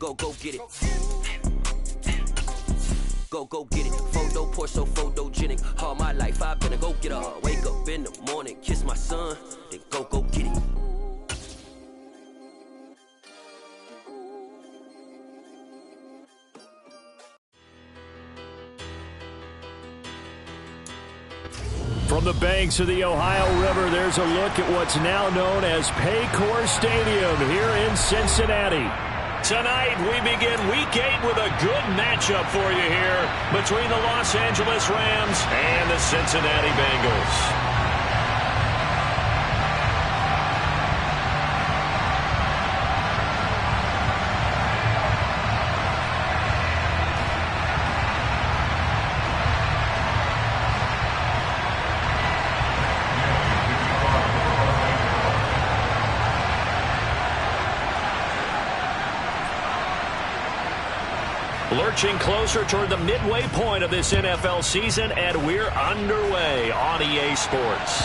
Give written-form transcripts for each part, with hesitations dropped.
Go get it. Go get it. Photo poor, so photogenic. All my life I've been a go getter. Wake up in the morning, kiss my son, then go get it. From the banks of the Ohio River, there's a look at what's now known as Paycor Stadium here in Cincinnati. Tonight, we begin Week 8 with a good matchup for you here between the Los Angeles Rams and the Cincinnati Bengals. Lurching closer toward the midway point of this NFL season, and we're underway on EA Sports.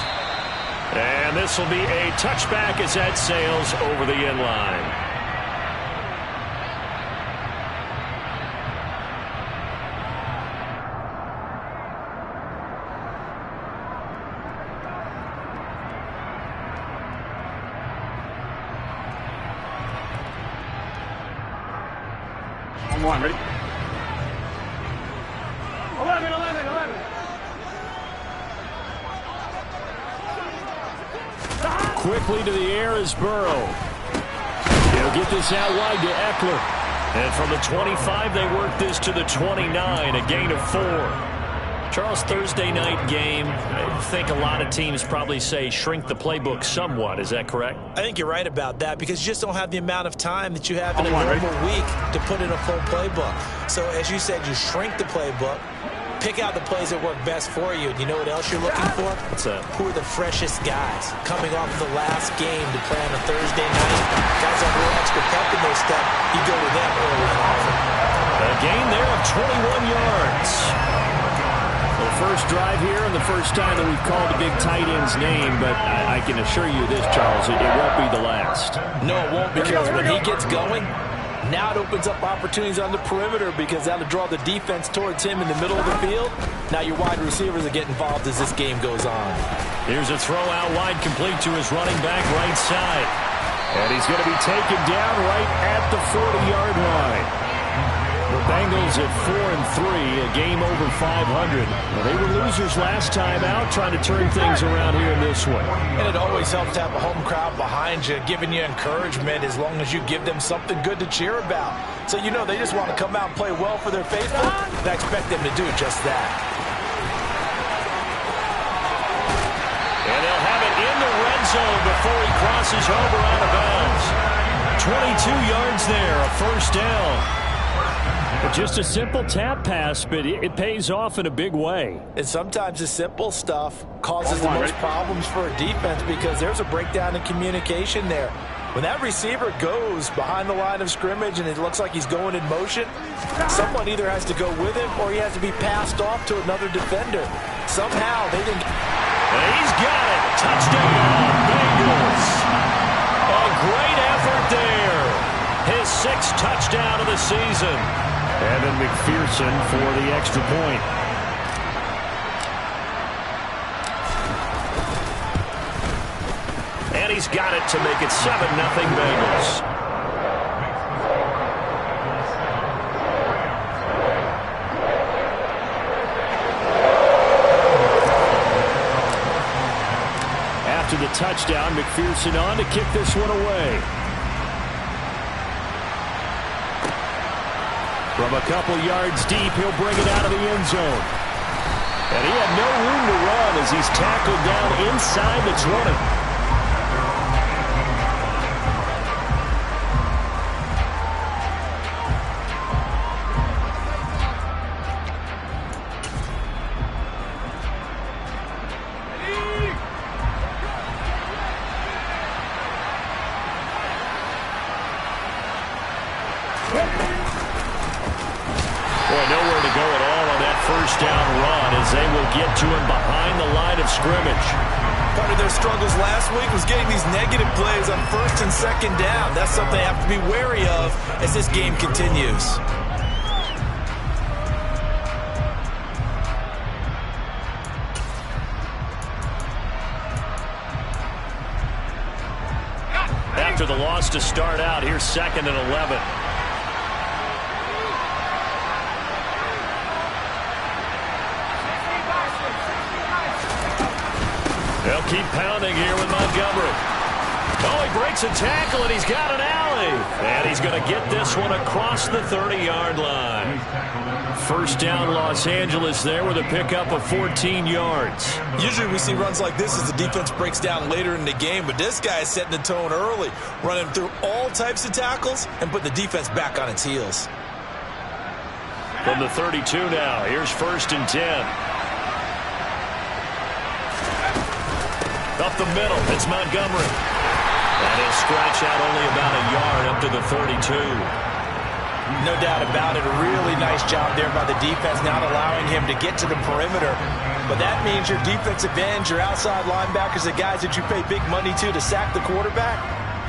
And this will be a touchback as that sails over the end line. Come on, ready? 11. Quickly to the air is Burrow. He'll get this out wide to Eckler. And from the 25, they work this to the 29, a gain of 4. Charles, Thursday night game, I think a lot of teams probably say shrink the playbook somewhat. Is that correct? I think you're right about that because you just don't have the amount of time that you have in a normal week to put in a full playbook. So as you said, you shrink the playbook, pick out the plays that work best for you. And you know what else you're looking for? What's that? Who are the freshest guys coming off of the last game to play on a Thursday night? Guys have a little extra pep in their step. You go to them early and often. A gain there of 21 yards. The first drive here and the first time that we've called a big tight end's name, but I can assure you this, Charles, it won't be the last. No, it won't, because when he gets going, now it opens up opportunities on the perimeter because that'll draw the defense towards him in the middle of the field. Now your wide receivers will get involved as this game goes on. Here's a throw out wide, complete to his running back right side. And he's going to be taken down right at the 40-yard line. The Bengals at 4-3, a game over 500. Well, they were losers last time out, trying to turn things around here in this one. And it always helps to have a home crowd behind you, giving you encouragement as long as you give them something good to cheer about. So you know they just want to come out and play well for their faithful, and I expect them to do just that. And they'll have it in the red zone before he crosses over out of bounds. 22 yards there, a first down. Just a simple tap pass, but it pays off in a big way. And sometimes the simple stuff causes the most problems for a defense because there's a breakdown in communication there. When that receiver goes behind the line of scrimmage and it looks like he's going in motion, someone either has to go with him or he has to be passed off to another defender. Somehow they didn't. And he's got it. Touchdown, Bengals. A great effort there. His 6th touchdown of the season. Evan McPherson for the extra point. And he's got it to make it 7-0 Bengals. After the touchdown, McPherson on to kick this one away. From a couple yards deep, he'll bring it out of the end zone. And he had no room to run as he's tackled down inside the 20. Nowhere to go at all on that first down run as they will get to him behind the line of scrimmage. Part of their struggles last week was getting these negative plays on first and second down. That's something they have to be wary of as this game continues. After the loss to start out, here's 2nd and 11. They'll keep pounding here with Montgomery. Oh, he breaks a tackle, and he's got an alley. And he's going to get this one across the 30-yard line. First down, Los Angeles there with a pickup of 14 yards. Usually we see runs like this as the defense breaks down later in the game, but this guy is setting the tone early, running through all types of tackles and put the defense back on its heels. From the 32 now, here's 1st and 10. Up the middle, it's Montgomery. And he'll scratch out only about a yard up to the 32. No doubt about it. A really nice job there by the defense, not allowing him to get to the perimeter. But that means your defensive ends, your outside linebackers, the guys that you pay big money to sack the quarterback,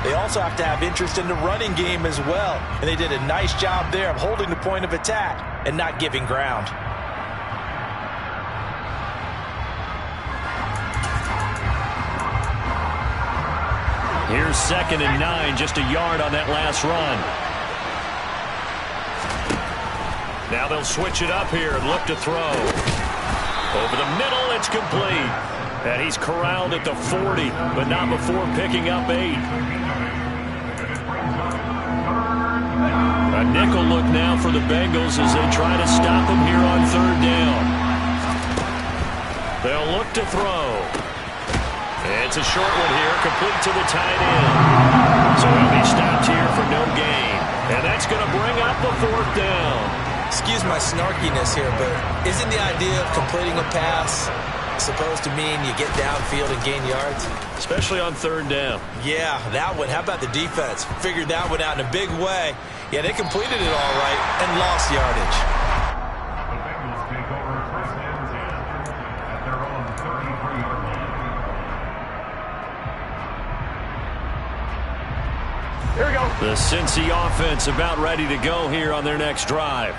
they also have to have interest in the running game as well. And they did a nice job there of holding the point of attack and not giving ground. Here's 2nd and 9, just a yard on that last run. Now they'll switch it up here and look to throw. Over the middle, it's complete. And he's corralled at the 40, but not before picking up 8. A nickel look now for the Bengals as they try to stop him here on 3rd down. They'll look to throw. It's a short one here, complete to the tight end. So he'll be stopped here for no gain. And that's going to bring up a 4th down. Excuse my snarkiness here, but isn't the idea of completing a pass supposed to mean you get downfield and gain yards? Especially on 3rd down. Yeah, that one. How about the defense? Figured that one out in a big way. Yeah, they completed it all right and lost yardage. The Bengals take over 1st and 10 at their own 33-yard line. Here we go. The Cincy offense about ready to go here on their next drive.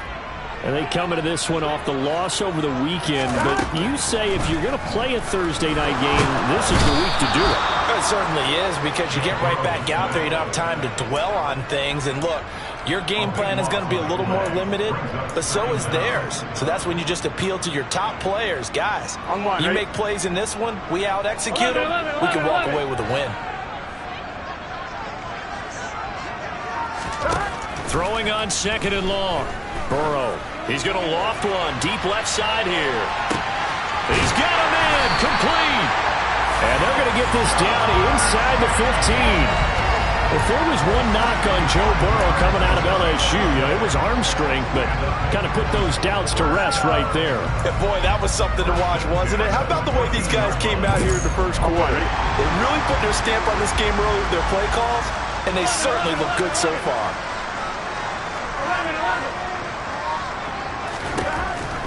And they come into this one off the loss over the weekend. But you say if you're going to play a Thursday night game, this is the week to do it. It certainly is, because you get right back out there. You don't have time to dwell on things. And look, your game plan is going to be a little more limited, but so is theirs. So that's when you just appeal to your top players. Guys, you make plays in this one, we out-execute them, we can walk away with a win. Throwing on 2nd and long. Burrow. He's going to loft one deep left side here. He's got him in. Complete. And they're going to get this down inside the 15. If there was one knock on Joe Burrow coming out of LSU, it was arm strength, but kind of put those doubts to rest right there. Yeah, boy, that was something to watch, wasn't it? How about the way these guys came out here in the first quarter? They really put their stamp on this game early with their play calls, and they certainly look good so far.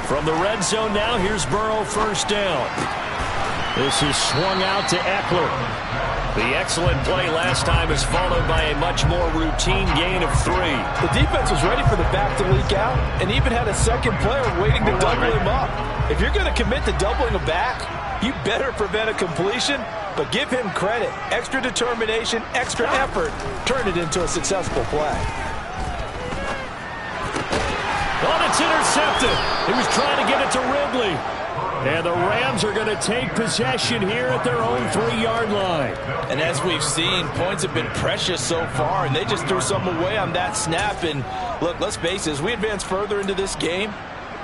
From the red zone now, here's Burrow 1st down. This is swung out to Eckler. The excellent play last time is followed by a much more routine gain of 3. The defense was ready for the back to leak out and even had a second player waiting to double him up. If you're going to commit to doubling a back, you better prevent a completion, but give him credit. Extra determination, extra effort, turned it into a successful play. Oh, it's intercepted. He was trying to get it to Ridley. And the Rams are going to take possession here at their own 3-yard line. And as we've seen, points have been precious so far, and they just threw some away on that snap. And look, let's face it, as we advance further into this game,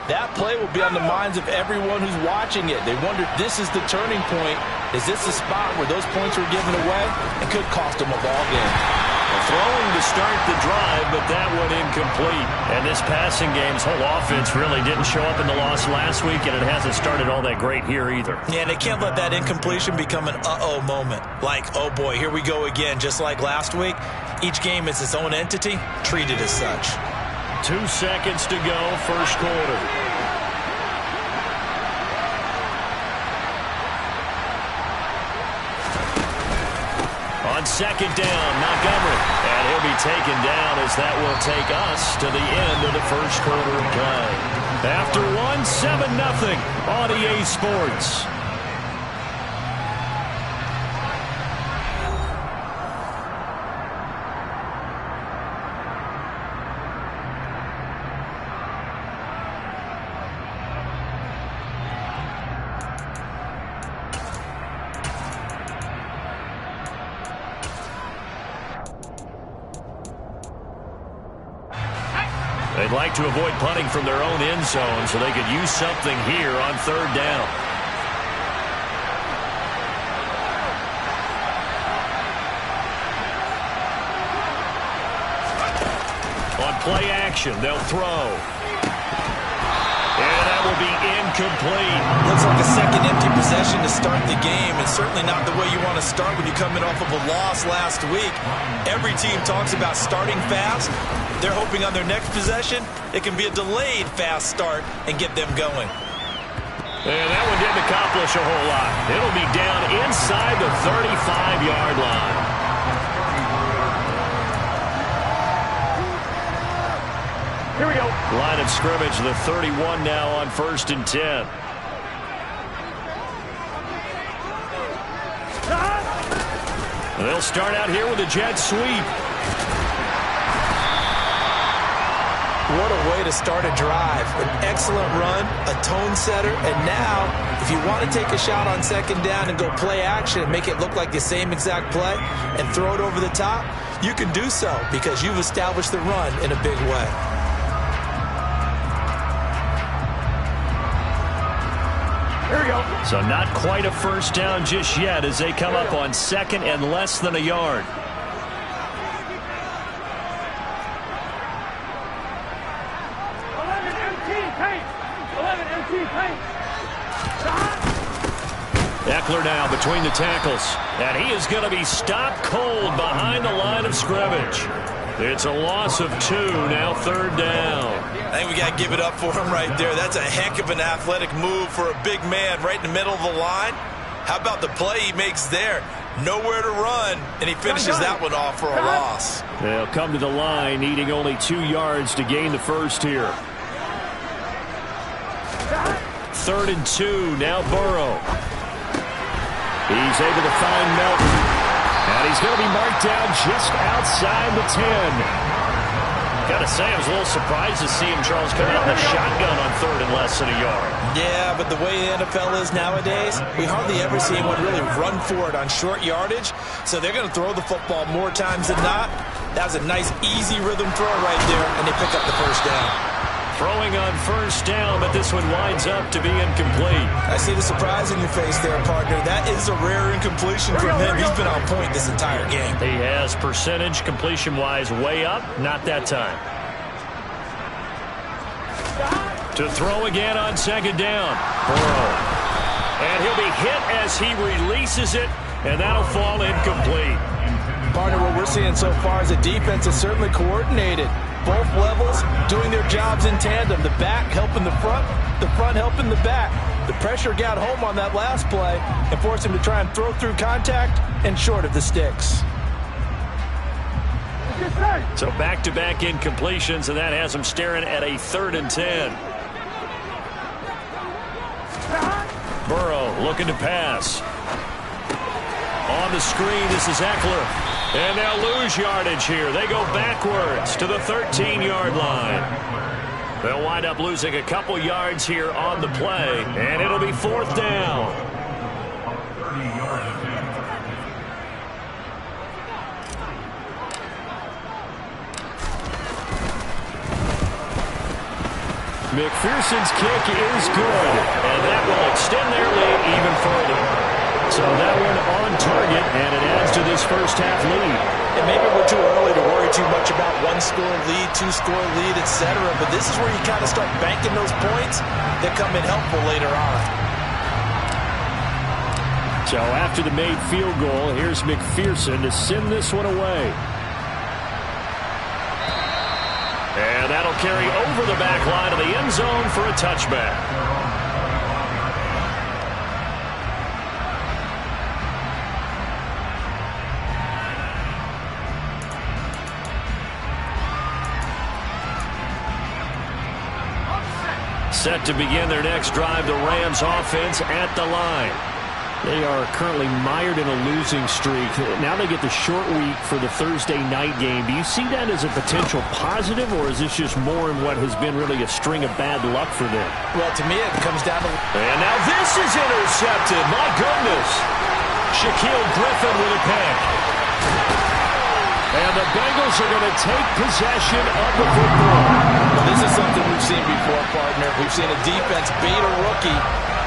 that play will be on the minds of everyone who's watching it. They wonder, this is the turning point. Is this the spot where those points were given away? It could cost them a ball game. Throwing to start the drive, but that one incomplete. And this passing game's whole offense really didn't show up in the loss last week, and it hasn't started all that great here either. Yeah, and they can't let that incompletion become an uh-oh moment. Like, oh boy, here we go again. Just like last week, each game is its own entity, treated as such. 2 seconds to go, first quarter. second down. Montgomery. And he'll be taken down as that will take us to the end of the first quarter of play. After one, 7-0 on EA Sports. They'd like to avoid punting from their own end zone so they could use something here on third down. On play action, they'll throw. And that will be incomplete. Looks like a second empty possession to start the game, and certainly not the way you want to start when you're coming off of a loss last week. Every team talks about starting fast. They're hoping on their next possession, it can be a delayed fast start and get them going. And that one didn't accomplish a whole lot. It'll be down inside the 35-yard line. Here we go. Line of scrimmage, the 31 now on 1st and 10. And they'll start out here with a jet sweep. What a way to start a drive. An excellent run, a tone setter, and now, if you want to take a shot on second down and go play action and make it look like the same exact play and throw it over the top, you can do so because you've established the run in a big way. Here we go. So not quite a first down just yet as they come up on second and less than a yard. Eckler now between the tackles. And he is going to be stopped cold behind the line of scrimmage. It's a loss of 2, now third down. I think we got to give it up for him right there. That's a heck of an athletic move for a big man right in the middle of the line. How about the play he makes there? Nowhere to run, and he finishes that one off for a loss. They'll come to the line, needing only 2 yards to gain the first here. 3rd and 2, now Burrow. He's able to find Melton. And he's going to be marked down just outside the 10. Got to say, I was a little surprised to see him, Charles, come out in a shotgun on 3rd and less than a yard. Yeah, but the way the NFL is nowadays, we hardly ever see anyone really run for it on short yardage. So they're going to throw the football more times than not. That was a nice, easy rhythm throw right there, and they pick up the first down. Throwing on first down, but this one winds up to be incomplete. I see the surprise in your face there, partner. That is a rare incompletion from him. He's been on point this entire game. He has percentage completion-wise way up. Not that time. To throw again on second down. Burrow. And he'll be hit as he releases it, and that'll fall incomplete. Partner, what we're seeing so far is a defense that's certainly coordinated. Both levels doing their jobs in tandem. The back helping the front helping the back. The pressure got home on that last play and forced him to try and throw through contact and short of the sticks. So back-to-back incompletions, and that has him staring at a 3rd and 10. Burrow looking to pass. On the screen, this is Eckler. And they'll lose yardage here. They go backwards to the 13-yard line. They'll wind up losing a couple yards here on the play, and it'll be 4th down. McPherson's kick is good, and that will extend their lead even further. So that one on target, and it adds to this first half lead. And maybe we're too early to worry too much about 1-score lead, 2-score lead, etc. But this is where you kind of start banking those points that come in helpful later on. So after the made field goal, here's McPherson to send this one away. And that'll carry over the back line of the end zone for a touchback. Set to begin their next drive, the Rams offense at the line. They are currently mired in a losing streak. Now they get the short week for the Thursday night game. Do you see that as a potential positive, or is this just more in what has been really a string of bad luck for them? Well, to me, it comes down to... And now this is intercepted. My goodness. Shaquille Griffin with a pick. And the Bengals are going to take possession of the football. Well, this is something we've seen before, partner. We've seen a defense bait a rookie,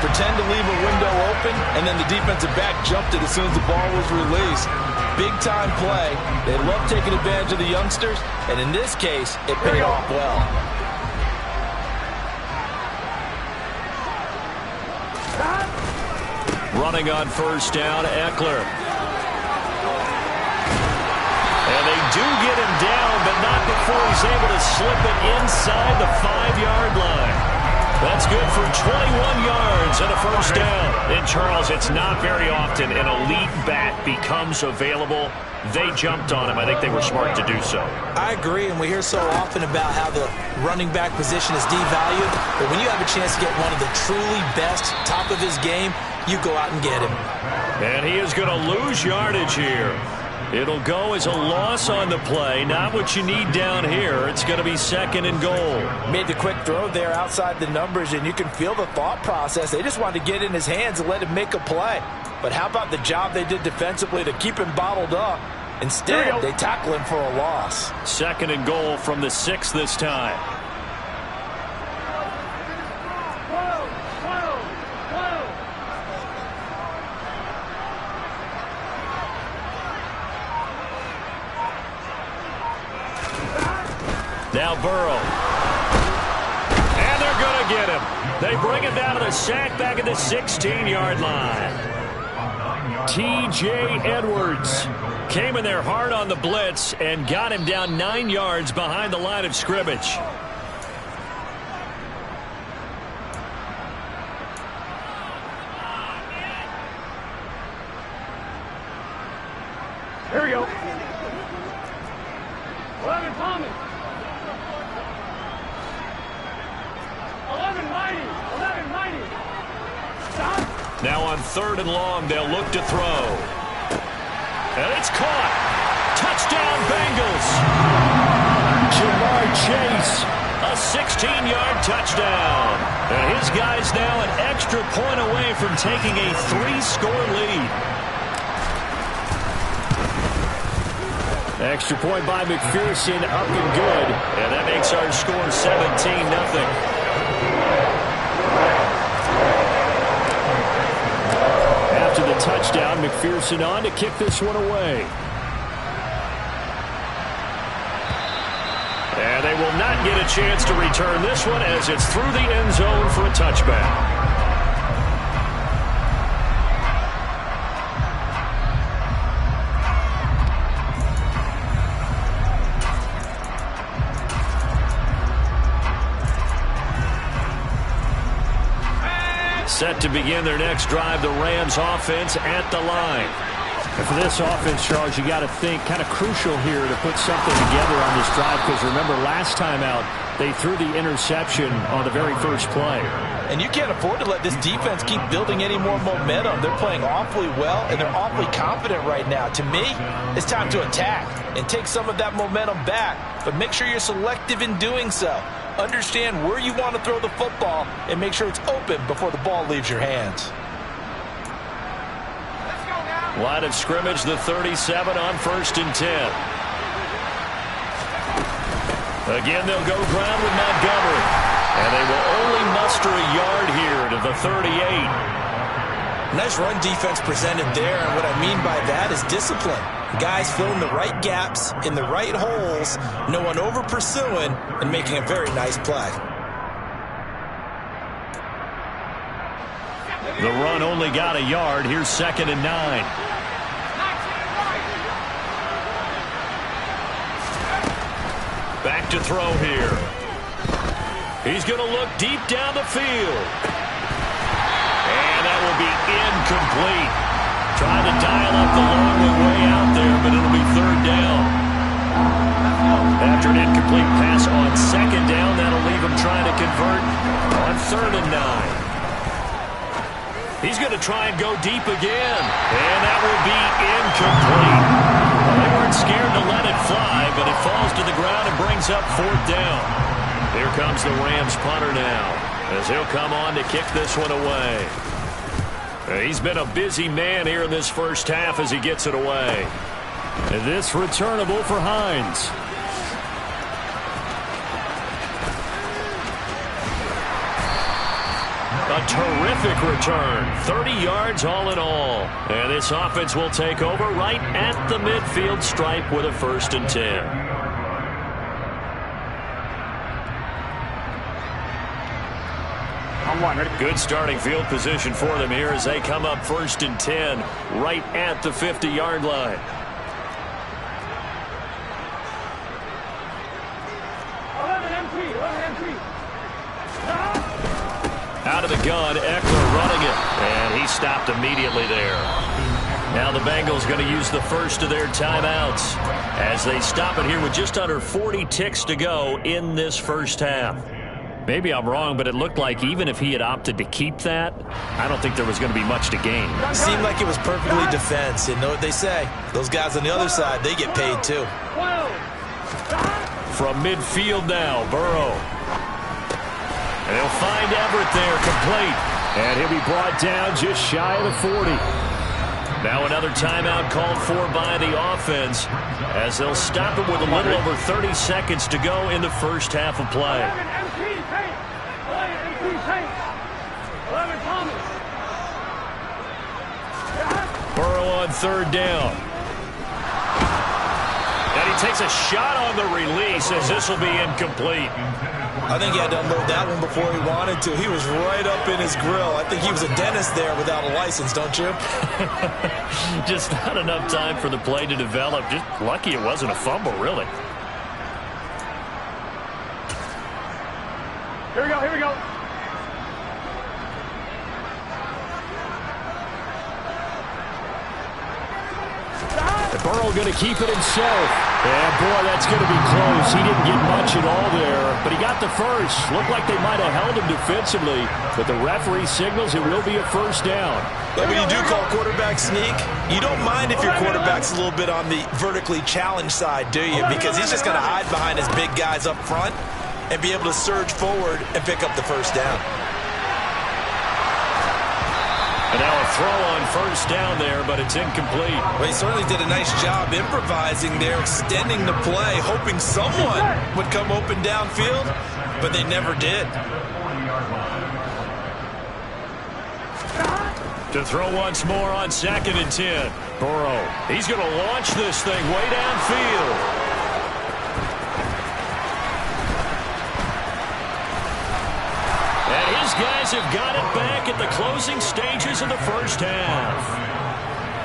pretend to leave a window open, and then the defensive back jumped it as soon as the ball was released. Big-time play. They love taking advantage of the youngsters, and in this case, it paid off well. Running on first down, Eckler. And they do get him down, but not before he's able to slip it inside the 5-yard line. That's good for 21 yards and a first down. And, Charles, it's not very often an elite back becomes available. They jumped on him. I think they were smart to do so. I agree, and we hear so often about how the running back position is devalued. But when you have a chance to get one of the truly best, top of his game, you go out and get him. And he is going to lose yardage here. It'll go as a loss on the play. Not what you need down here. It's going to be second and goal. Made the quick throw there outside the numbers, and you can feel the thought process. They just wanted to get in his hands and let him make a play. But how about the job they did defensively to keep him bottled up? Instead, they tackle him for a loss. Second and goal from the 6 this time. Now Burrow. And they're going to get him. They bring him down to the sack back at the 16-yard line. T.J. Edwards came in there hard on the blitz and got him down 9 yards behind the line of scrimmage. Here we go. 11 Thomas. 11 Mighty. 11 Mighty. Stop. Now on 3rd and long, they'll look to throw. And it's caught. Touchdown, Bengals. Jamar Chase, a 16-yard touchdown. And his guy's now an extra point away from taking a 3-score lead. Extra point by McPherson, up and good. And that makes our score 17-0. After the touchdown, McPherson on to kick this one away. And they will not get a chance to return this one as it's through the end zone for a touchback. Set to begin their next drive, the Rams offense at the line. And for this offense, Charles, you got to think kind of crucial here to put something together on this drive, because remember last time out they threw the interception on the very first play. And you can't afford to let this defense keep building any more momentum. They're playing awfully well, and they're awfully confident right now. To me, it's time to attack and take some of that momentum back, but make sure you're selective in doing so. Understand where you want to throw the football and make sure it's open before the ball leaves your hands. Line of scrimmage, the 37 on 1st and 10. Again, they'll go ground with Montgomery. And they will only muster a yard here to the 38. Nice run defense presented there, and what I mean by that is discipline. Guys filling the right gaps in the right holes, no one over pursuing, and making a very nice play. The run only got a yard. Here's 2nd and 9. Back to throw here. He's going to look deep down the field. And that will be incomplete. Trying to dial up the long way out there, but it'll be 3rd down. After an incomplete incomplete pass on second down. That'll leave him trying to convert on 3rd and 9. He's going to try and go deep again. And that will be incomplete. Well, they weren't scared to let it fly, but it falls to the ground and brings up 4th down. Here comes the Rams punter now, as he'll come on to kick this one away. He's been a busy man here in this first half as he gets it away. And this returnable for Hines. A terrific return. 30 yards all in all. And this offense will take over right at the midfield stripe with a 1st and 10. Good starting field position for them here as they come up 1st and 10 right at the 50-yard line. Out of the gun, Eckler running it, and he stopped immediately there. Now the Bengals going to use the first of their timeouts as they stop it here with just under 40 ticks to go in this first half. Maybe I'm wrong, but it looked like even if he had opted to keep that, I don't think there was going to be much to gain. Seemed like it was perfectly defense. And know what they say? Those guys on the other side, they get paid too. From midfield now, Burrow. And he'll find Everett there, complete. And he'll be brought down just shy of the 40. Now another timeout called for by the offense as they'll stop it with a little over 30 seconds to go in the first half of play. Burrow on 3rd down. And he takes a shot on the release as this will be incomplete. I think he had to unload that one before he wanted to. He was right up in his grill. I think he was a dentist there without a license, don't you? Just not enough time for the play to develop. Just lucky it wasn't a fumble, really. Here we go, here we go. Burrow going to keep it himself. And, boy, that's going to be close. He didn't get much at all there, but he got the first. Looked like they might have held him defensively, but the referee signals it will be a 1st down. Like when you do call quarterback sneak, you don't mind if your quarterback's a little bit on the vertically challenged side, do you? Because he's just going to hide behind his big guys up front and be able to surge forward and pick up the 1st down. And now a throw on 1st down there, but it's incomplete. Well, he certainly did a nice job improvising there, extending the play, hoping someone would come open downfield, but they never did. To throw once more on 2nd and 10. Burrow, he's going to launch this thing way downfield. And his guys have got it back at the closing stages of the first half.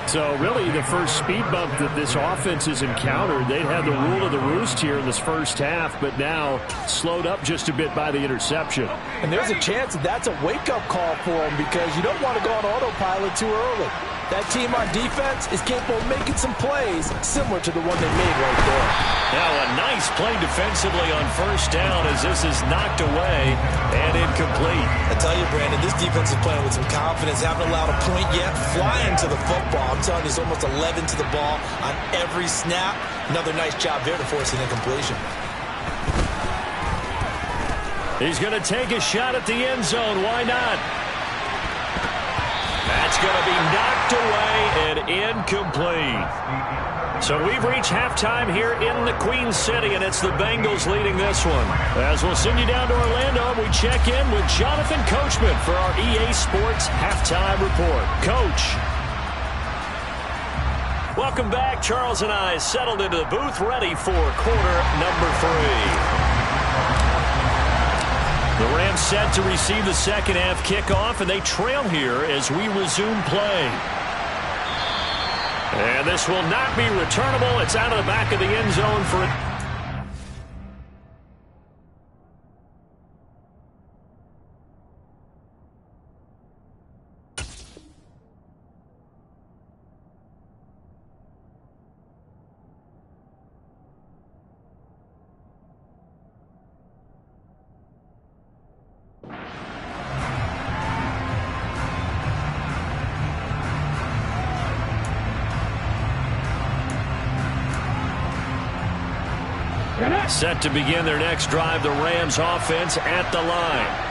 So really the first speed bump that this offense has encountered, they'd had the rule of the roost here in this first half, but now slowed up just a bit by the interception. And there's a chance that that's a wake-up call for them because you don't want to go on autopilot too early. That team on defense is capable of making some plays similar to the one they made right there. Now a nice play defensively on 1st down as this is knocked away and incomplete. I tell you, Brandon, this defense is playing with some confidence. Haven't allowed a point yet. Flying to the football. I'm telling you, it's almost 11 to the ball on every snap. Another nice job there to force an incompletion. He's going to take a shot at the end zone. Why not? That's going to be knocked away and incomplete. So we've reached halftime here in the Queen City, and it's the Bengals leading this one. As we'll send you down to Orlando, we check in with Jonathan Coachman for our EA Sports Halftime Report. Coach. Welcome back. Charles and I settled into the booth, ready for quarter number 3. The Rams set to receive the second half kickoff, and they trail here as we resume play. And this will not be returnable. It's out of the back of the end zone for it. Set to begin their next drive, the Rams offense at the line.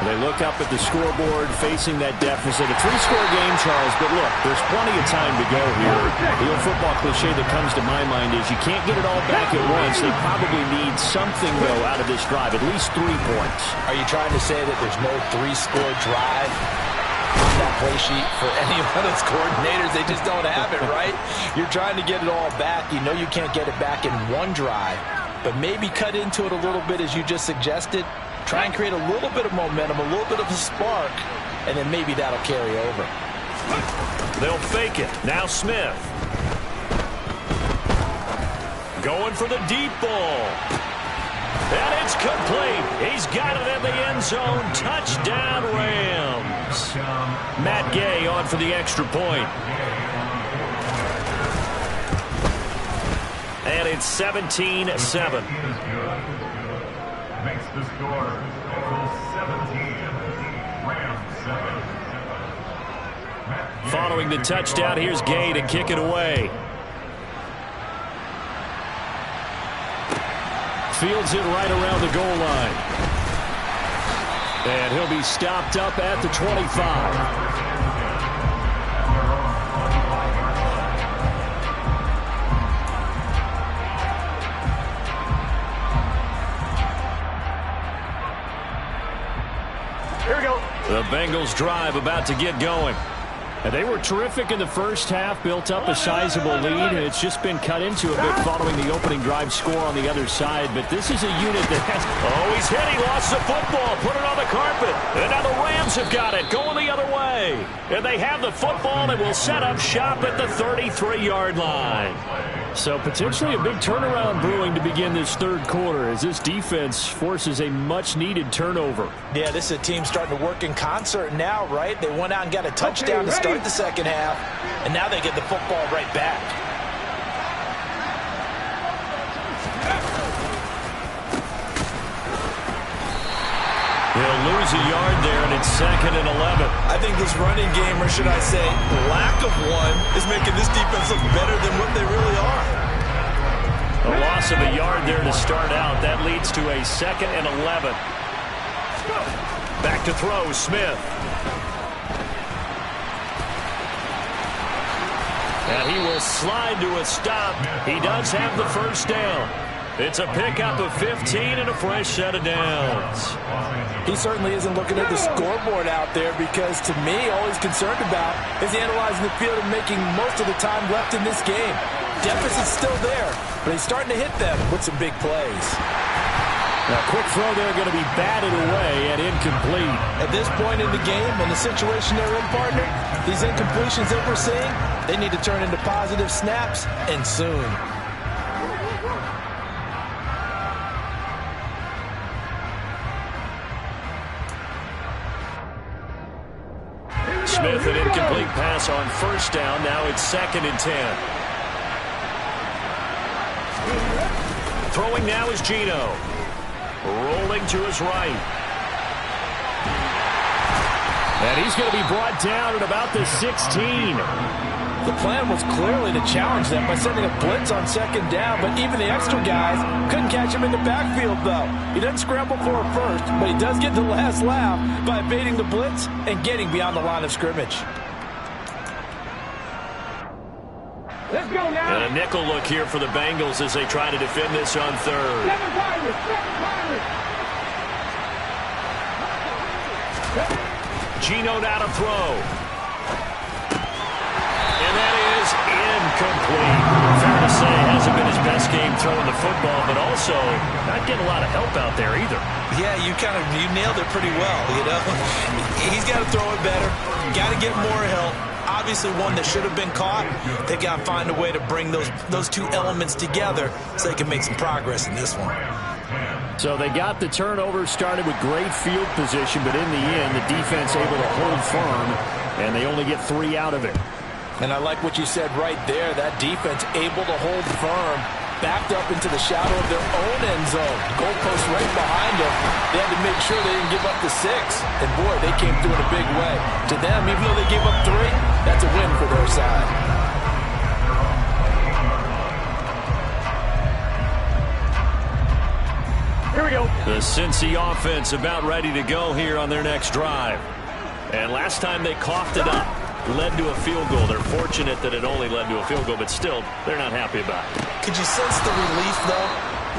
They look up at the scoreboard facing that deficit. A 3-score game, Charles, but look, there's plenty of time to go here. The old football cliche that comes to my mind is you can't get it all back at once. They probably need something, though, out of this drive, at least 3 points. Are you trying to say that there's no 3-score drive on that play sheet for any of those coordinators? They just don't have it, right? You're trying to get it all back. You know you can't get it back in one drive, but maybe cut into it a little bit as you just suggested. Try and create a little bit of momentum, a little bit of a spark, and then maybe that'll carry over. They'll fake it. Now Smith. Going for the deep ball. And it's complete. He's got it in the end zone. Touchdown, Rams. Matt Gay on for the extra point. And it's 17-7. Makes the score equals 17. Rams 7. Following the touchdown, here's Gay to kick it away. Fields it right around the goal line. And he'll be stopped up at the 25. The Bengals drive about to get going. And they were terrific in the first half, built up a sizable lead, and it's just been cut into a bit following the opening drive score on the other side. But this is a unit that has... Oh, he's hit. He lost the football. Put it on the carpet. And now the Rams have got it, going the other way. And they have the football and will set up shop at the 33-yard line. So potentially a big turnaround brewing to begin this third quarter as this defense forces a much-needed turnover. Yeah, this is a team starting to work in concert now, right? They went out and got a touchdown to start the second half, and now they get the football right back. He'll lose a yard there, and it's 2nd and 11. I think this running game, or should I say lack of one, is making this defense look better than what they really are. A loss of a yard there to start out. That leads to a 2nd and 11. Back to throw, Smith. And he will slide to a stop. He does have the first down. It's a pickup of 15 and a fresh set of downs. He certainly isn't looking at the scoreboard out there because, to me, all he's concerned about is analyzing the field and making most of the time left in this game. Deficit's still there, but he's starting to hit them with some big plays. Now, quick throw there going to be batted away and incomplete. At this point in the game and the situation they're in, partner, these incompletions that we're seeing, they need to turn into positive snaps, and soon. Smith, an incomplete pass on first down. Now it's 2nd and 10. Throwing now is Gino. Rolling to his right. And he's going to be brought down at about the 16. The plan was clearly to challenge them by sending a blitz on 2nd down, but even the extra guys couldn't catch him in the backfield, though. He doesn't scramble for it first, but he does get the last laugh by evading the blitz and getting beyond the line of scrimmage. Let's go now. And a nickel look here for the Bengals as they try to defend this on 3rd. Gino now to throw. And that is incomplete. Fair to say, hasn't been his best game throwing the football, but also not getting a lot of help out there either. Yeah, you nailed it pretty well, you know. He's got to throw it better. Got to get more help. Obviously one that should have been caught. They've got to find a way to bring those two elements together so they can make some progress in this one. So they got the turnover started with great field position, but in the end, the defense able to hold firm, and they only get 3 out of it. And I like what you said right there. That defense able to hold firm, backed up into the shadow of their own end zone. Goalpost right behind them. They had to make sure they didn't give up the 6. And boy, they came through in a big way. To them, even though they gave up 3, that's a win for their side. Here we go. The Cincy offense about ready to go here on their next drive. And last time they coughed it up, led to a field goal. They're fortunate that it only led to a field goal, but still, they're not happy about it. Could you sense the relief, though,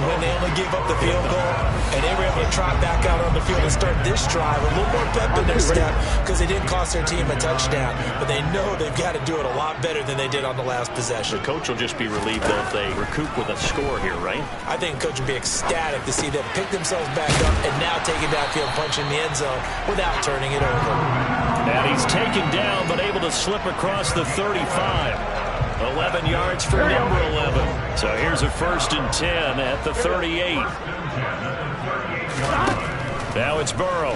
when they only gave up the field goal and they were able to trot back out on the field and start this drive a little more pep in their step because they didn't cost their team a touchdown, but they know they've got to do it a lot better than they did on the last possession. The coach will just be relieved, though, if they recoup with a score here, right? I think the coach would be ecstatic to see them pick themselves back up and now take it downfield, punch in the end zone without turning it over. And he's taken down, but able to slip across the 35. 11 yards for number 11. So here's a 1st and 10 at the 38. Now it's Burrow.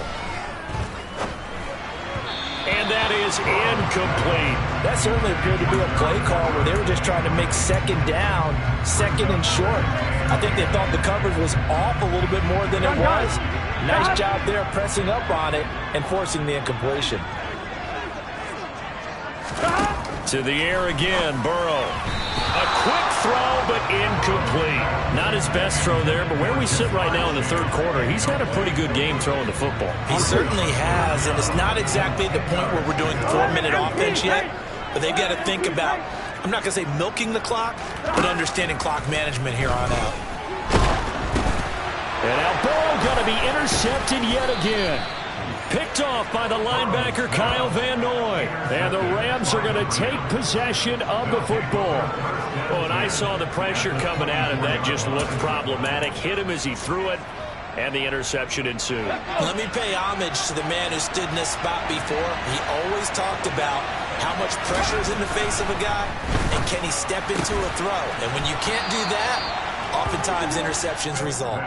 And that is incomplete. That certainly appeared to be a play call where they were just trying to make second down, second and short. I think they thought the coverage was off a little bit more than it was. Nice job there pressing up on it and forcing the incompletion. To the air again, Burrow. A quick throw, but incomplete. Not his best throw there, but where we sit right now in the third quarter, he's had a pretty good game throwing the football. He certainly has, and it's not exactly the point where we're doing 4-minute offense yet, but they've got to think about, I'm not going to say milking the clock, but understanding clock management here on out. And now Burrow going to be intercepted yet again. Picked off by the linebacker, Kyle Van Noy. And the Rams are going to take possession of the football. Oh, and I saw the pressure coming at him. That just looked problematic. Hit him as he threw it, and the interception ensued. Let me pay homage to the man who stood in this spot before. He always talked about how much pressure is in the face of a guy, and can he step into a throw. And when you can't do that, oftentimes interceptions result.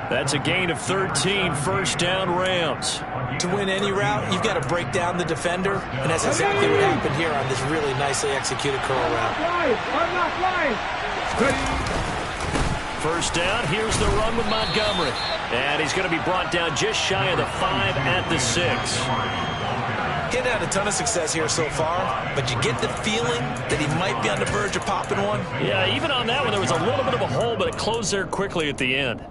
That's a gain of 13, 1st down Rams. To win any route, you've got to break down the defender, and that's exactly what happened here on this really nicely executed curl route. First down, here's the run with Montgomery. And he's going to be brought down just shy of the 5 at the 6. Getting had a ton of success here so far, but you get the feeling that he might be on the verge of popping one. Yeah, even on that one, there was a little bit of a hole, but it closed there quickly at the end.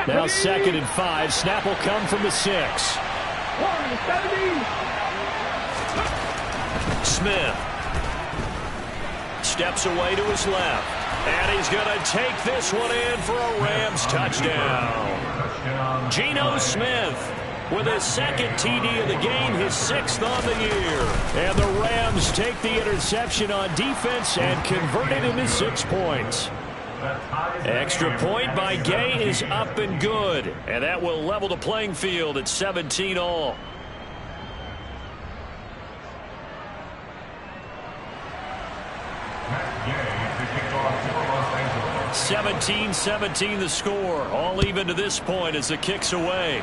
Now 2nd and 5. Snap will come from the 6. Smith steps away to his left. And he's going to take this one in for a Rams touchdown. Geno Smith with his 2nd TD of the game, his 6th on the year. And the Rams take the interception on defense and convert it into 6 points. Extra point by Gay is up and good. And that will level the playing field at 17 all. 17-17 the score. All even to this point as the kick's away.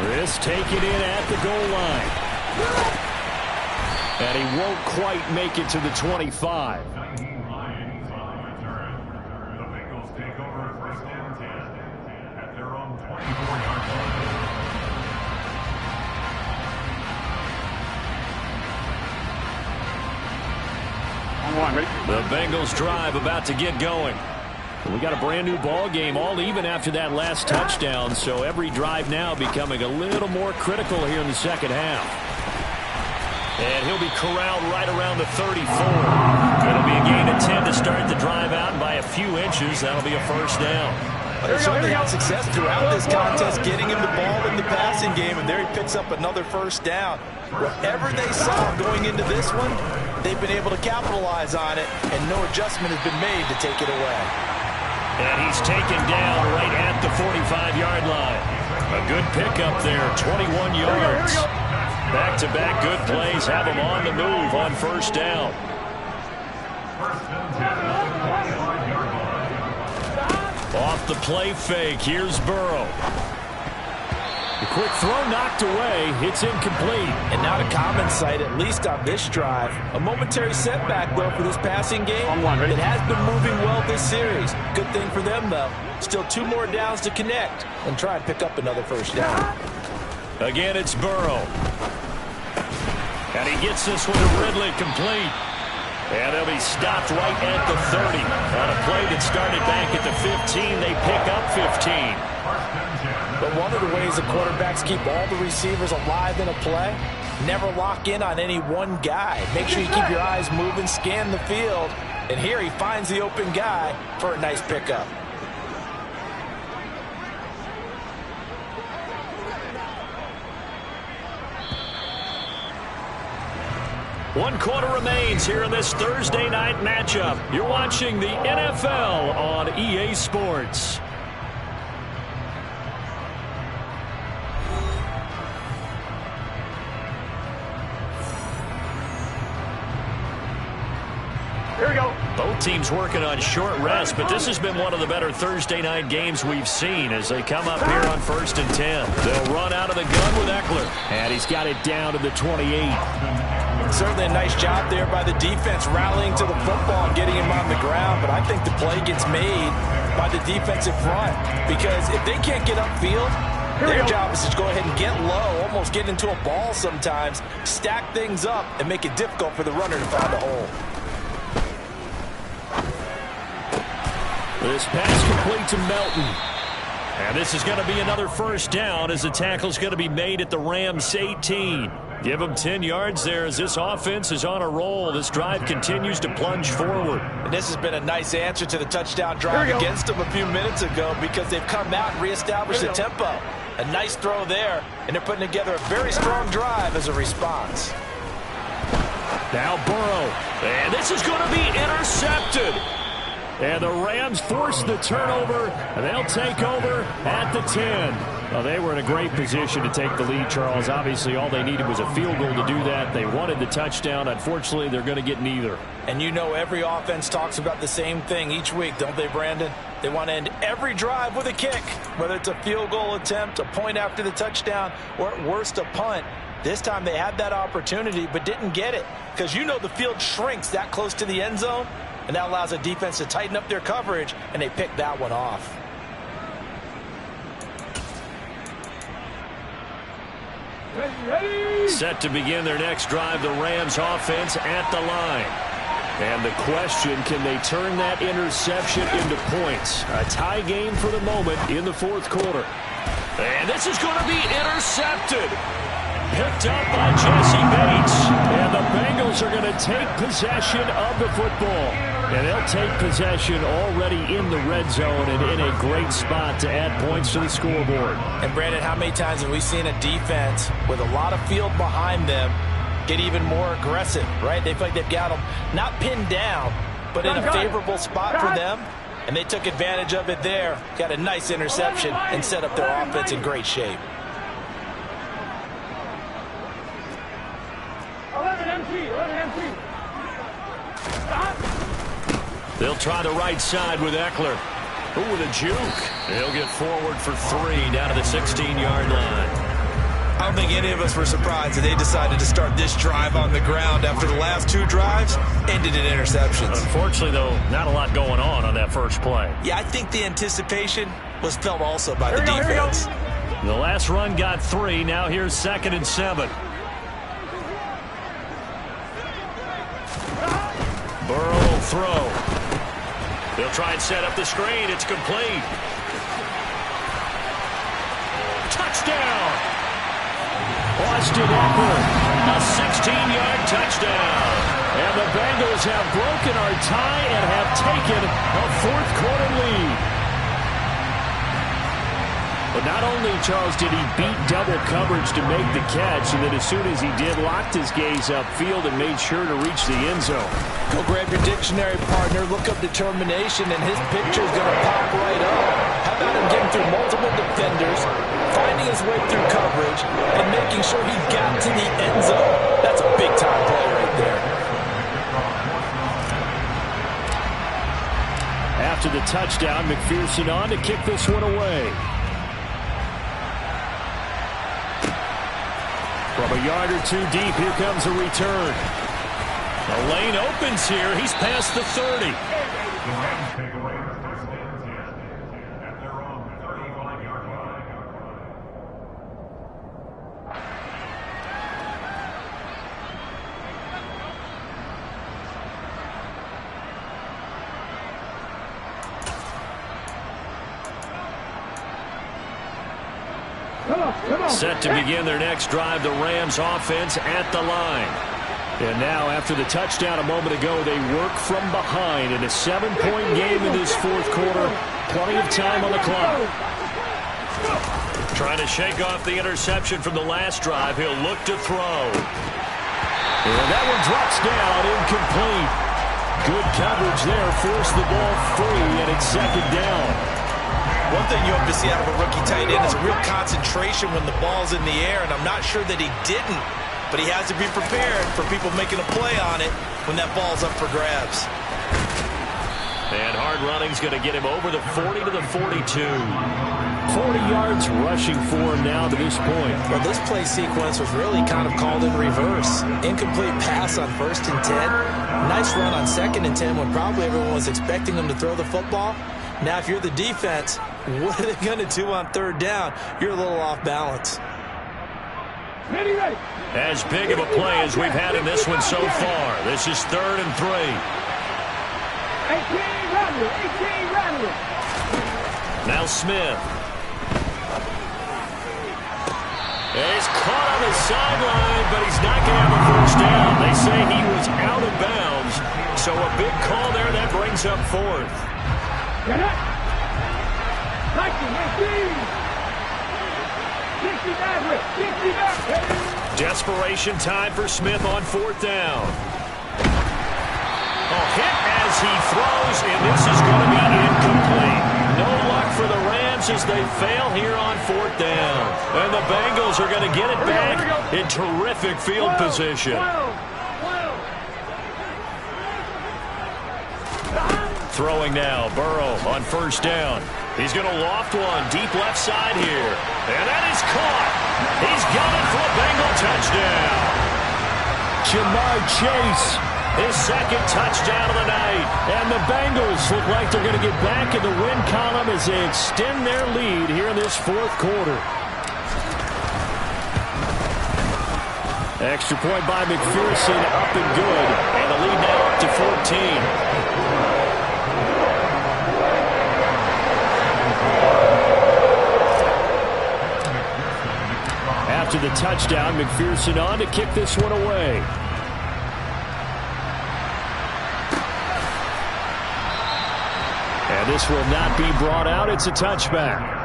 This taken in at the goal line. And he won't quite make it to the 25. The Bengals drive about to get going. We got a brand new ball game, all even after that last touchdown, so every drive now becoming a little more critical here in the second half. And he'll be corralled right around the 34. It'll be a gain of 10 to start the drive out, and by a few inches, that'll be a 1st down. They certainly had success throughout this contest, getting him the ball in the passing game, and there he picks up another 1st down. Whatever they saw going into this one, they've been able to capitalize on it, and no adjustment has been made to take it away. And he's taken down right at the 45-yard line. A good pickup there, 21 yards. Back-to-back good plays have him on the move on 1st down. Off the play fake, here's Burrow. The quick throw knocked away. It's incomplete. And not a common sight, at least on this drive. A momentary setback, though, for this passing game. It has been moving well this series. Good thing for them, though. Still 2 more downs to connect and try and pick up another 1st down. Again, it's Burrow. And he gets this one to Ridley complete. And they'll be stopped right at the 30. On a play that started back at the 15, they pick up 15. But one of the ways the quarterbacks keep all the receivers alive in a play, never lock in on any one guy. Make sure you keep your eyes moving, scan the field. And here he finds the open guy for a nice pickup. One quarter remains here in this Thursday night matchup. You're watching the NFL on EA Sports. Here we go. Both teams working on short rest, but this has been one of the better Thursday night games we've seen as they come up here on 1st and 10. They'll run out of the gun with Eckler. And he's got it down to the 28. Certainly a nice job there by the defense rallying to the football and getting him on the ground, but I think the play gets made by the defensive front because if they can't get upfield, their job is to go ahead and get low, almost get into a ball sometimes, stack things up, and make it difficult for the runner to find a hole. This pass complete to Melton. And this is going to be another first down as the tackle's going to be made at the Rams 18. Give them 10 yards there as this offense is on a roll. This drive continues to plunge forward. And this has been a nice answer to the touchdown drive against them a few minutes ago because they've come out and reestablished the tempo. A nice throw there, and they're putting together a very strong drive as a response. Now Burrow. And this is going to be intercepted. And the Rams force the turnover, and they'll take over at the 10. Well, they were in a great position to take the lead, Charles. Obviously, all they needed was a field goal to do that. They wanted the touchdown. Unfortunately, they're going to get neither. And you know every offense talks about the same thing each week, don't they, Brandon? They want to end every drive with a kick, whether it's a field goal attempt, a point after the touchdown, or at worst a punt. This time they had that opportunity but didn't get it because you know the field shrinks that close to the end zone. And that allows the defense to tighten up their coverage, and they pick that one off. Set to begin their next drive, the Rams offense at the line. And the question, can they turn that interception into points? A tie game for the moment in the fourth quarter. And this is going to be intercepted. Picked up by Jesse Bates. And the Bengals are going to take possession of the football. And they'll take possession already in the red zone and in a great spot to add points to the scoreboard. And, Brandon, how many times have we seen a defense with a lot of field behind them get even more aggressive, right? They feel like they've got them not pinned down, but in a favorable spot for them. And they took advantage of it there. Got a nice interception and set up their offense in great shape. 11 MT. They'll try the right side with Eckler. Ooh, with a juke. They'll get forward for 3 down to the 16-yard line. I don't think any of us were surprised that they decided to start this drive on the ground after the last 2 drives ended in interceptions. Unfortunately, though, not a lot going on that first play. Yeah, I think the anticipation was felt also by the defense. The last run got 3. Now here's 2nd and 7. Burrow will throw. They'll try and set up the screen. It's complete. Touchdown! Austin Eckler, a 16-yard touchdown. And the Bengals have broken our tie and have taken a fourth-quarter lead. But not only, Charles, did he beat double coverage to make the catch, and then as soon as he did, locked his gaze upfield and made sure to reach the end zone. Go grab your dictionary, partner. Look up determination, and his picture is going to pop right up. How about him getting through multiple defenders, finding his way through coverage, and making sure he got to the end zone? That's a big-time play right there. After the touchdown, McPherson on to kick this one away. From a yard or 2 deep, here comes a return. The lane opens here. He's past the 30. The Rams take away the first and 10 at their own 35-yard line. Set to begin their next drive, the Rams offense at the line. And now, after the touchdown a moment ago, they work from behind in a 7-point game in this fourth quarter. Plenty of time on the clock. Trying to shake off the interception from the last drive. He'll look to throw. And that one drops down, incomplete. Good coverage there, forced the ball free, and it's second down. One thing you hope to see out of a rookie tight end is a real concentration when the ball's in the air, and I'm not sure that he didn't, but he has to be prepared for people making a play on it when that ball's up for grabs. And hard running's going to get him over the 40 to the 42. 40 yards rushing for him now to this point. Well, this play sequence was really kind of called in reverse. Incomplete pass on 1st and 10. Nice run on 2nd and 10 when probably everyone was expecting him to throw the football. Now, if you're the defense, what are they going to do on 3rd down? You're a little off balance. As big of a play as we've had in this one so far. This is 3rd and 3. 18 Rattler. Now Smith. He's caught on the sideline, but he's not going to have a first down. They say he was out of bounds. So a big call there that brings up 4th. Desperation time for Smith on 4th down. A hit as he throws, and this is going to be incomplete. No luck for the Rams as they fail here on 4th down. And the Bengals are going to get it back in terrific field position. Throwing now, Burrow on 1st down. He's going to loft one deep left side here. And that is caught. He's got it for a Bengal touchdown. Jamar Chase. His 2nd touchdown of the night. And the Bengals look like they're going to get back in the win column as they extend their lead here in this 4th quarter. Extra point by McPherson, up and good. And the lead now up to 14. After the touchdown, McPherson on to kick this one away. And this will not be brought out. It's a touchback.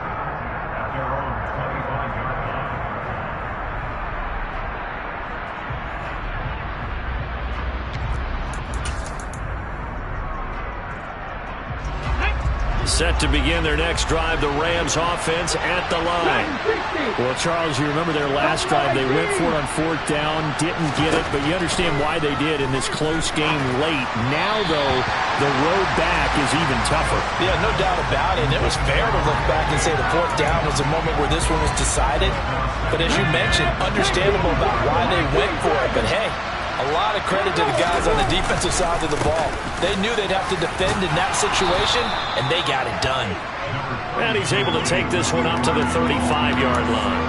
Set to begin their next drive, the Rams offense at the line. Well, Charles, you remember their last drive. They went for it on 4th down, didn't get it, but you understand why they did in this close game late. Now, though, the road back is even tougher. Yeah, no doubt about it. And it was fair to look back and say the 4th down was a moment where this one was decided. But as you mentioned, understandable about why they went for it. But, hey, a lot of credit to the guys on the defensive side of the ball. They knew they'd have to defend in that situation, and they got it done. And he's able to take this one up to the 35-yard line.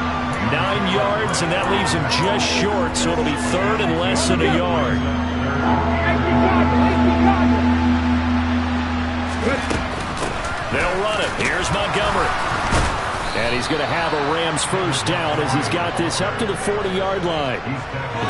9 yards, and that leaves him just short, so it'll be 3rd and less than a yard. They'll run it. Here's Montgomery. And he's going to have a Rams first down as he's got this up to the 40-yard line.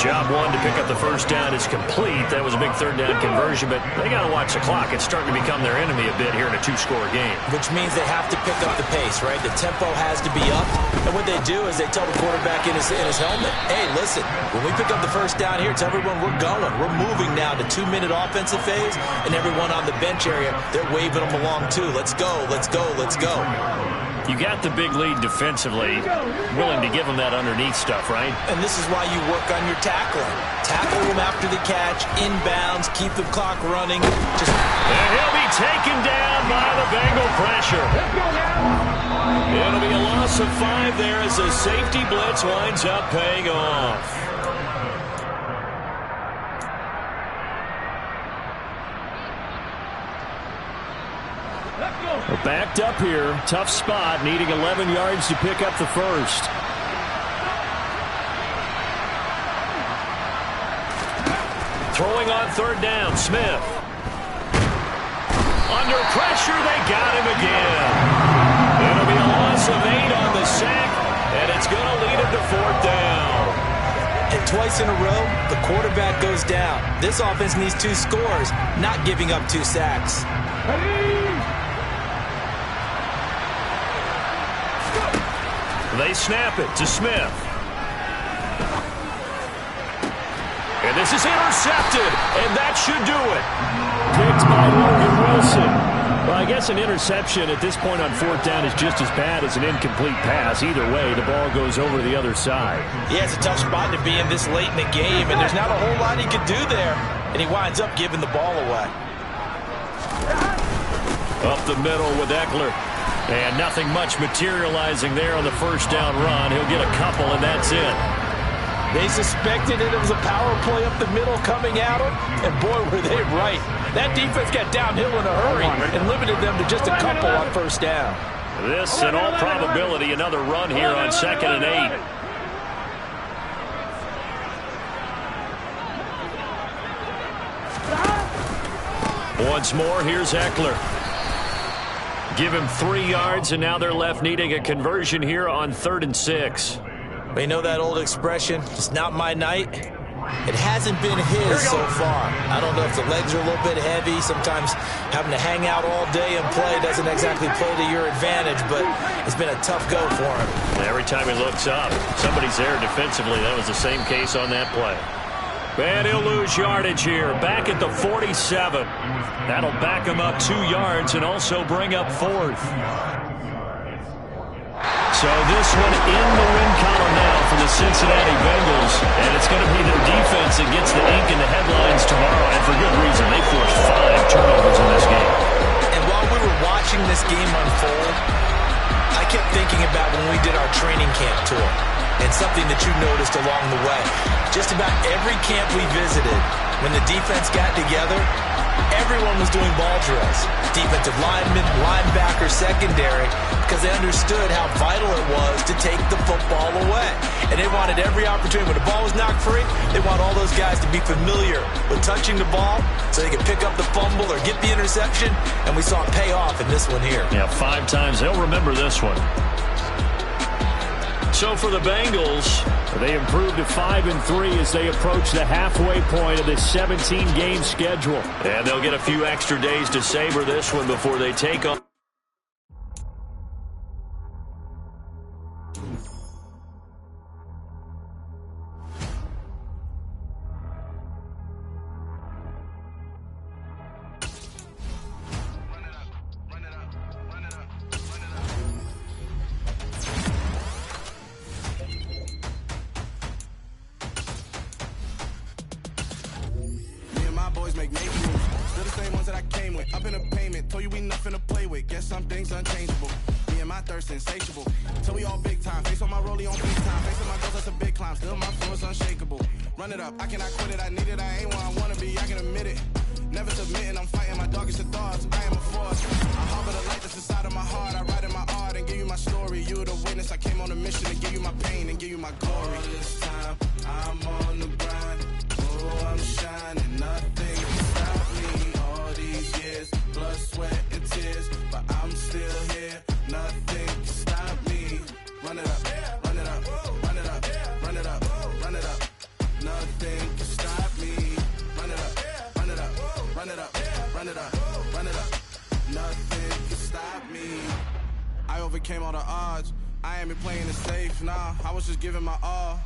Job 1 to pick up the first down is complete. That was a big 3rd down conversion, but they got to watch the clock. It's starting to become their enemy a bit here in a 2-score game. Which means they have to pick up the pace, right? The tempo has to be up. And what they do is they tell the quarterback in his helmet, hey, listen, when we pick up the first down here, tell everyone we're going. We're moving now to 2-minute offensive phase, and everyone on the bench area, they're waving them along too. Let's go, let's go, let's go. You got the big lead defensively, willing to give them that underneath stuff, right? And this is why you work on your tackling. Tackle them after the catch, inbounds, keep the clock running. And he'll be taken down by the Bengal pressure. It'll be a loss of 5 there as the safety blitz winds up paying off. We're backed up here. Tough spot, needing 11 yards to pick up the first. Throwing on 3rd down, Smith. Under pressure, they got him again. It'll be a loss of 8 on the sack, And it's going to lead him to fourth down. And twice in a row, the quarterback goes down. This offense needs 2 scores, not giving up 2 sacks. They snap it to Smith. And this is intercepted, and that should do it. Picked by Logan Wilson. Well, I guess an interception at this point on fourth down is just as bad as an incomplete pass. Either way, the ball goes over to the other side. Yeah, it's a tough spot to be in this late in the game, and there's not a whole lot he could do there. And he winds up giving the ball away. Up the middle with Eckler. And nothing much materializing there on the first down run. He'll get a couple, and that's it. They suspected it was a power play up the middle coming at them, and boy, were they right. That defense got downhill in a hurry and limited them to just a couple on first down. This, in all probability, another run here on 2nd and 8. Once more, here's Eckler. Give him 3 yards, and now they're left needing a conversion here on 3rd and 6. We know that old expression, it's not my night. It hasn't been his so far. I don't know if the legs are a little bit heavy. Sometimes having to hang out all day and play doesn't exactly play to your advantage, but it's been a tough go for him. Every time he looks up, somebody's there defensively. That was the same case on that play. And he'll lose yardage here, back at the 47. That'll back him up 2 yards and also bring up 4th. So this one in the win column now for the Cincinnati Bengals, and it's going to be their defense that gets the ink in the headlines tomorrow, and for good reason. They forced 5 turnovers in this game. And while we were watching this game unfold, I kept thinking about when we did our training camp tour, and something that you noticed along the way. Just about every camp we visited, when the defense got together, everyone was doing ball drills. Defensive linemen, linebacker, secondary, because they understood how vital it was to take the football away. And they wanted every opportunity. When the ball was knocked free, they want all those guys to be familiar with touching the ball so they could pick up the fumble or get the interception. And we saw it pay off in this one here. Yeah, 5 times. They'll remember this one. So for the Bengals, they improve to 5-3 as they approach the halfway point of this 17-game schedule. And they'll get a few extra days to savor this one before they take on. Make major moves. Still the same ones that I came with. Up in a payment. Told you we nothing to play with. Guess some things unchangeable. Me and my thirst insatiable. Till we all big time. Face on my rollie on big time. Face on my goals, that's a big climb. Still my flow is unshakable. Run it up. I cannot quit it. I need it. I ain't where I wanna be. I can admit it. Never submitting. I'm fighting my darkest of thoughts. I am a force. I harbor the light that's inside of my heart. I write in my art and give you my story. You the witness. I came on a mission to give you my pain and give you my glory. All this time, I'm on the grind. Oh, I'm shining. Nothing can stop me. All these years, blood, sweat, and tears, but I'm still here. Nothing can stop me. Run it up, run it up, run it up, run it up, run it up. Nothing can stop me. Run it up, run it up, run it up, run it up, run it up. Nothing can stop me. I overcame all the odds. I ain't been playing it safe, nah. I was just giving my all.